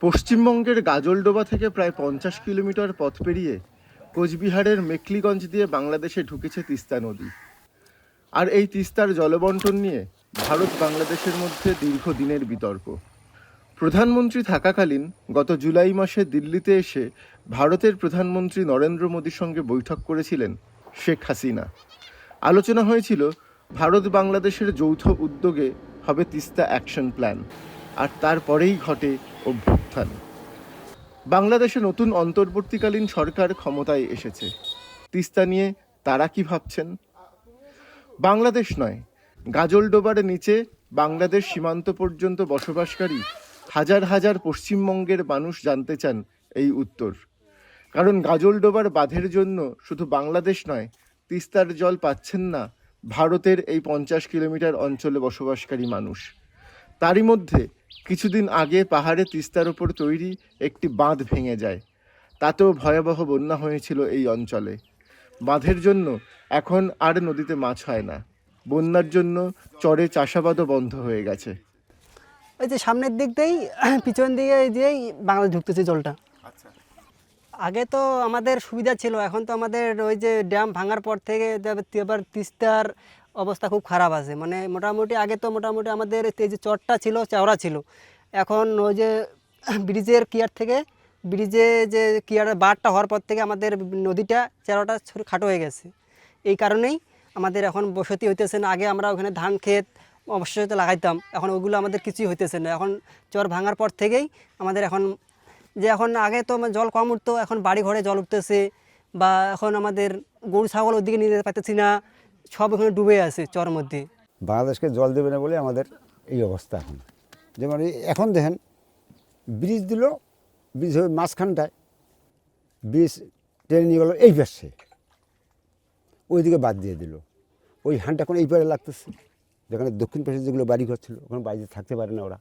পশ্চিমবঙ্গের গাজলডোবা থেকে প্রায় 50 কিলোমিটার পথ পেরিয়ে কোচবিহারের মেখলিগঞ্জ দিয়ে বাংলাদেশে ঢুকেছে তিস্তা নদী। আর এই তিস্তার জলবন্টন নিয়ে ভারত বাংলাদেশের মধ্যে দীর্ঘদিনের বিতর্ক। প্রধানমন্ত্রী থাকাকালীন গত জুলাই মাসে দিল্লিতে এসে ভারতের প্রধানমন্ত্রী নরেন্দ্র মোদীর সঙ্গে বৈঠক করেছিলেন শেখ হাসিনা। আলোচনা হয়েছিল ভারত বাংলাদেশের যৌথ উদ্যোগে হবে তিস্তা অ্যাকশন প্ল্যান। আর তারপরেই ঘটে অভ্যুত্থান। বাংলাদেশে নতুন অন্তর্বর্তীকালীন সরকার ক্ষমতায় এসেছে। তিস্তা নিয়ে তারা কি ভাবছেন? বাংলাদেশ নয়, গাজলডোবার নিচে বাংলাদেশ সীমান্ত পর্যন্ত বসবাসকারী হাজার হাজার পশ্চিমবঙ্গের মানুষ জানতে চান এই উত্তর। কারণ গাজলডোবার বাঁধের জন্য শুধু বাংলাদেশ নয়, তিস্তার জল পাচ্ছেন না ভারতের এই 50 কিলোমিটার অঞ্চলে বসবাসকারী মানুষ। তারই মধ্যে কিছুদিন আগে পাহাড়ে তিস্তার ওপর তৈরি একটি বাঁধ ভেঙে যায়। তাতেও ভয়াবহ বন্যা হয়েছিল এই অঞ্চলে। বাঁধের জন্য এখন আর নদীতে মাছ হয় না। বন্যার জন্য চরে চাষাবাদও বন্ধ হয়ে গেছে। ওই যে সামনের দিক দিয়েই পিছন দিকে দিয়েই বাংলাদেশ ঢুকতেছে জলটা। আগে তো আমাদের সুবিধা ছিল, এখন তো আমাদের ওই যে ড্যাম ভাঙার পর থেকে এবার তিস্তার অবস্থা খুব খারাপ আছে। মানে মোটামুটি আগে তো মোটামুটি আমাদের এই যে চরটা ছিল চওড়া ছিল, এখন ওই যে ব্রিজের কিয়ার থেকে ব্রিজে যে কিয়ার বাঁধটা হওয়ার পর থেকে আমাদের নদীটা চওড়াটা খাটো হয়ে গেছে। এই কারণেই আমাদের এখন বসতি হইতেছে না। আগে আমরা ওখানে ধান ক্ষেত অবশ্যই লাগাইতাম, এখন ওগুলো আমাদের কিছুই হইতেছে না। এখন চর ভাঙার পর থেকেই আমাদের এখন আগে তো জল কম উঠতো, এখন বাড়ি ঘরে জল উঠতেছে, বা এখন আমাদের গরু ছাগল ওদিকে নিয়ে যেতে পারতেছি না, সব ওখানে ডুবে আছে চর মধ্যে। বাংলাদেশকে জল দেবে না বলে আমাদের এই অবস্থা। এখন যেমন এখন দেখেন ব্রিজ দিল, ব্রিজ হয়ে মাঝখানটায় ব্রিজ টেনে নিয়ে গেলো এই পাশে, ওইদিকে বাদ দিয়ে দিল। ওই হানটা এখন এই পারে লাগতেছে, যেখানে দক্ষিণ পাশে যেগুলো বাড়িঘর ছিল ওখানে বাড়িতে থাকতে পারে না, ওরা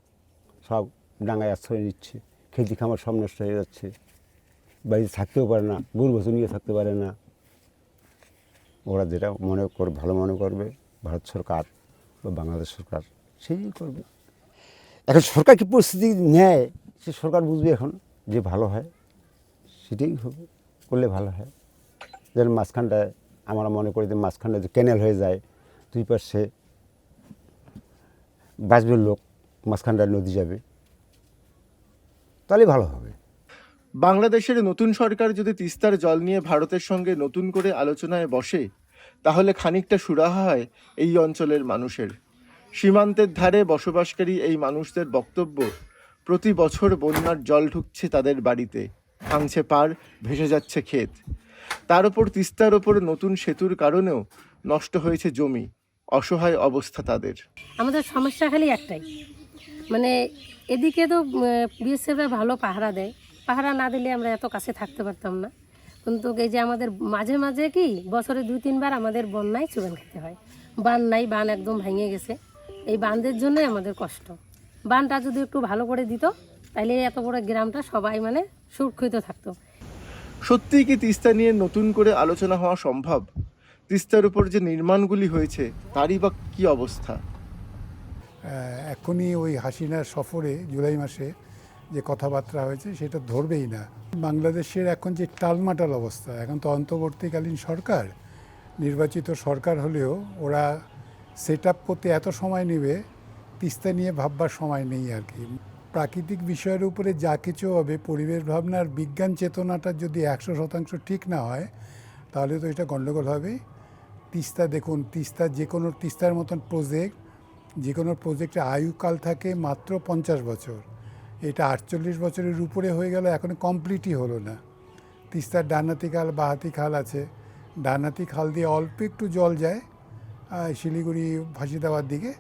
সব ডাঙায় আশ্রয় নিচ্ছে। খেতি খামার সব নষ্ট হয়ে যাচ্ছে, বাড়িতে থাকতেও পারে না, গরু বছর নিয়ে থাকতে পারে না। ওরা যেটা ভালো মনে করবে ভারত সরকার বা বাংলাদেশ সরকার সেই করবে। এখন সরকার কি পরিস্থিতি নেয় সে সরকার বুঝবে, এখন যে ভালো হয় সেটাই হবে, করলে ভালো হয়। যেন মাঝখানটায় আমরা মনে করি যে মাঝখানটায় যে ক্যানেল হয়ে যায়, দুই পাশে বাঁচবে লোক, মাঝখানটায় নদী যাবে, তাহলে ভালো হবে। বাংলাদেশের নতুন সরকার যদি তিস্তার জল নিয়ে ভারতের সঙ্গে নতুন করে আলোচনায় বসে, তাহলে খানিকটা সুরাহা হয় এই অঞ্চলের মানুষের। সীমান্তের ধারে বসবাসকারী এই মানুষদের বক্তব্য, প্রতি বছর বন্যার জল ঢুকছে তাদের বাড়িতে, ভাঙছে পাড়, ভেসে যাচ্ছে ক্ষেত। তার উপর তিস্তার ওপর নতুন সেতুর কারণেও নষ্ট হয়েছে জমি। অসহায় অবস্থা তাদের। আমাদের সমস্যা খালি একটাই, মানে এদিকে তো বিএসএফরা ভালো পাহারা দেয়, পাহারা না দিলে আমরা এত কাছে থাকতে পারতাম না। কিন্তু এই যে আমাদের মাঝে মাঝে কি বছরে 2-3 বার আমাদের বন্যায় চুবেন খেতে হয়। বান নাই, বান একদম ভেঙে গেছে। এই বাঁধের জন্যই আমাদের কষ্ট। বানটা যদি একটু ভালো করে দিত তাহলে এত বড় গ্রামটা সবাই মানে সুরক্ষিত থাকতো। সত্যিই কি তিস্তা নিয়ে নতুন করে আলোচনা হওয়া সম্ভব? তিস্তার উপর যে নির্মাণগুলি হয়েছে তারই বা কী অবস্থা? এখনই ওই হাসিনার সফরে জুলাই মাসে যে কথাবার্তা হয়েছে সেটা ধরবেই না। বাংলাদেশের এখন যে টালমাটাল অবস্থা, এখন তো অন্তর্বর্তীকালীন সরকার, নির্বাচিত সরকার হলেও ওরা সেট আপ করতে এত সময় নেবে, তিস্তা নিয়ে ভাববার সময় নেই আর কি। প্রাকৃতিক বিষয়ের উপরে যা কিছু হবে, পরিবেশ ভাবনার বিজ্ঞান চেতনাটা যদি 100% ঠিক না হয় তাহলে তো এটা গণ্ডগোল হবে। তিস্তা দেখুন, তিস্তার মতন প্রজেক্ট, যে কোনো প্রজেক্টের আয়ুকাল থাকে মাত্র 50 বছর। এটা 48 বছরের উপরে হয়ে গেল, এখনো কমপ্লিটই হলো না। তিস্তার ডানহাতি খাল বাঁহাতি খাল আছে, ডানহাতি খাল দিয়ে অল্প একটু জল যায় শিলিগুড়ি ফাঁসিদাবাদ দিকে,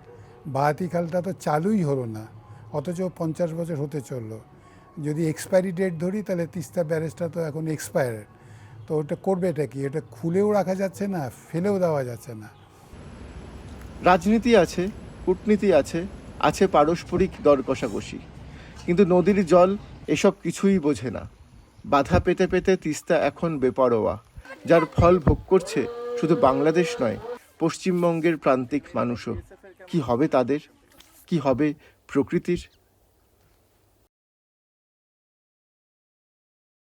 বাঁহাতি খালটা তো চালুই হলো না, অথচ 50 বছর হতে চললো। যদি এক্সপায়ারি ডেট ধরি তাহলে তিস্তা ব্যারেজটা তো এখন এক্সপায়ার্ড। তো ওটা করবে এটা কি? এটা খুলেও রাখা যাচ্ছে না, ফেলেও দেওয়া যাচ্ছে না। রাজনীতি আছে, কূটনীতি আছে, আছে পারস্পরিক দর কষাকষি, কিন্তু নদীর জল এসব কিছুই বোঝে না। বাধা পেতে পেতে তিস্তা এখন বেপরোয়া, যার ফল ভোগ করছে শুধু বাংলাদেশ নয়, পশ্চিমবঙ্গের প্রান্তিক মানুষও। কি হবে তাদের? কি হবে প্রকৃতির?